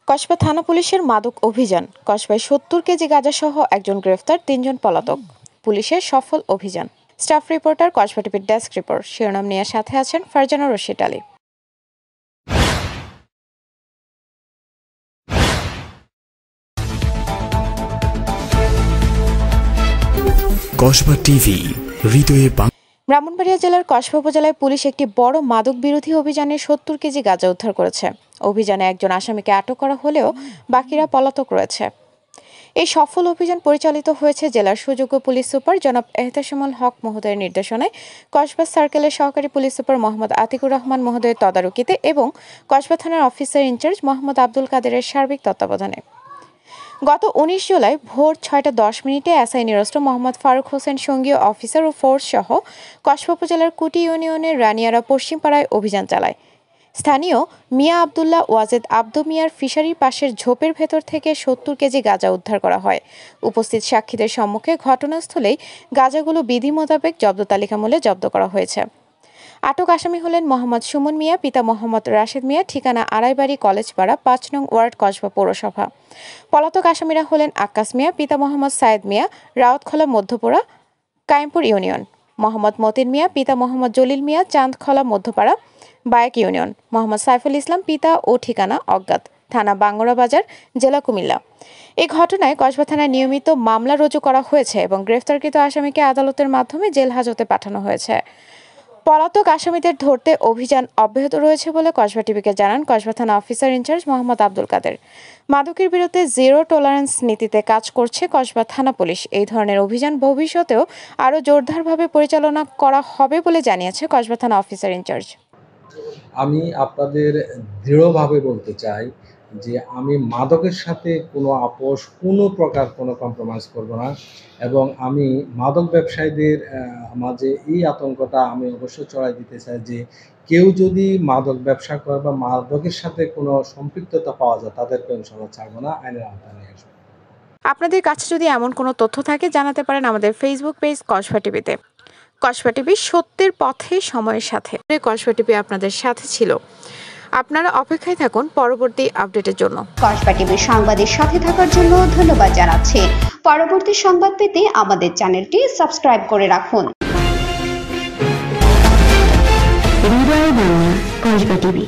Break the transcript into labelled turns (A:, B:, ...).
A: কসবা থানা পুলিশের মাদক অভিযান। কসবায় ৭০ কেজি গাঁজাসহ একজন গ্রেফতার, ৩ জন পলাতক। পুলিশের সফল অভিযান। স্টাফ রিপোর্টার, কসবা টিভির ডেস্ক রিপোর্ট। শিরোনাম নিয়ে সাথে আছেন ফারজানা রশিদ আলী।
B: কসবা টিভি, হৃদয়ে।
A: ব্রাহ্মণবাড়িয়া জেলার কসবা উপজেলায় পুলিশ একটি বড় মাদক বিরোধী অভিযানে ৭০ কেজি গাঁজা উদ্ধার করেছে। অভিযানে একজন আসামিকে আটক করা হলেও বাকিরা পলাতক রয়েছে। এই সফল অভিযান পরিচালিত হয়েছে জেলার সুযোগ্য পুলিশ সুপার জনাব এহতেশামুল হক মহোদয়ের নির্দেশনায়, কসবা সার্কেলের সহকারী পুলিশ সুপার মোহাম্মদ আতিকুর রহমান মহোদয়ের তদারকিতে এবং কসবা থানার অফিসার ইনচার্জ মোহাম্মদ আব্দুল কাদেরের সার্বিক তত্ত্বাবধানে গত ১৯ জুলাই ভোর ৬টা ১০ এসআই নিরস্ত্র মোহাম্মদ ফারুক হোসেন সঙ্গীয় অফিসার ও ফোর্স সহ কসবা উপজেলার কুটি ইউনিয়নের রানিয়ারা পশ্চিমপাড়ায় অভিযান চালায়। স্থানীয় মিয়া আবদুল্লাহ ওয়াজেদ আব্দু মিয়ার ফিশারির পাশের ঝোপের ভেতর থেকে ৭০ কেজি গাঁজা উদ্ধার করা হয়। উপস্থিত সাক্ষীদের সম্মুখে ঘটনাস্থলেই গাঁজাগুলো বিধি মোতাবেক জব্দ তালিকামূলে জব্দ করা হয়েছে। আটক আসামি হলেন মোহাম্মদ সুমন মিয়া, পিতা মোহাম্মদ রাশেদ মিয়া, ঠিকানা আড়াইবাড়ি কলেজপাড়া, ৫ নং ওয়ার্ড, কসবা পৌরসভা। পলাতক আসামিরা হলেন আক্কাস মিয়া, পিতা মোহাম্মদ সায়েদ মিয়া, রাউতখোলা মধ্যপাড়া, কায়েমপুর ইউনিয়ন; মোহাম্মদ মতিন মিয়া, পিতা মোহাম্মদ জলিল মিয়া, চাঁদখোলা মধ্যপাড়া, বায়েক ইউনিয়ন; মোহাম্মদ সাইফুল ইসলাম, পিতা ও ঠিকানা অজ্ঞাত, থানা বাঙ্গুরা বাজার, জেলা কুমিল্লা। এই ঘটনায় কসবা থানায় নিয়মিত মামলা রুজু করা হয়েছে এবং গ্রেফতারকৃত আসামিকে আদালতের মাধ্যমে জেল হাজতে পাঠানো হয়েছে। পলাতক আসামিদের ধরতে অভিযান অব্যাহত রয়েছে বলে কসবা টিভিকে জানান কসবা থানা অফিসার ইনচার্জ মোহাম্মদ আব্দুল কাদের। মাদকের বিরুদ্ধে জিরো টলারেন্স নীতিতে কাজ করছে কসবা থানা পুলিশ। এই ধরনের অভিযান ভবিষ্যতেও আরও জোরদারভাবে পরিচালনা করা হবে বলে জানিয়েছে কসবা থানা অফিসার ইনচার্জ।
C: আমি আপনাদের দৃঢ়ভাবে বলতে চাই যে আমি মাদকের সাথে কোনো আপোষ, কোনো প্রকার কোনো কম্প্রোমাইজ করব না, এবং আমি মাদক ব্যবসায়ীদের মাঝে এই আতঙ্কটা আমি অবশ্যই ছড়াই দিতে চাই যে কেউ যদি মাদক ব্যবসা করে বা মাদকের সাথে কোনো সম্পৃক্ততা পাওয়া যায় তাদেরকে ইনশাআল্লাহ ছাড়বো না, আইনের আওতায় নিয়ে আসবো।
A: আপনাদের কাছে যদি এমন কোনো তথ্য থাকে জানাতে পারেন আমাদের ফেসবুক পেজ কসবা টিভিতে। কসবা টিভি, সত্যের পথে, সময়ের সাথে। কসবা টিভি আপনাদের সাথে ছিল। আপনারা অপেক্ষায় থাকুন পরবর্তী আপডেটের জন্য।
D: কসবা টিভির সংবাদের সাথে থাকার জন্য ধন্যবাদ জানাচ্ছি। পরবর্তী সংবাদ পেতে আমাদের চ্যানেলটি সাবস্ক্রাইব করে রাখুন।
E: হৃদয় বাংলা, কসবা টিভি।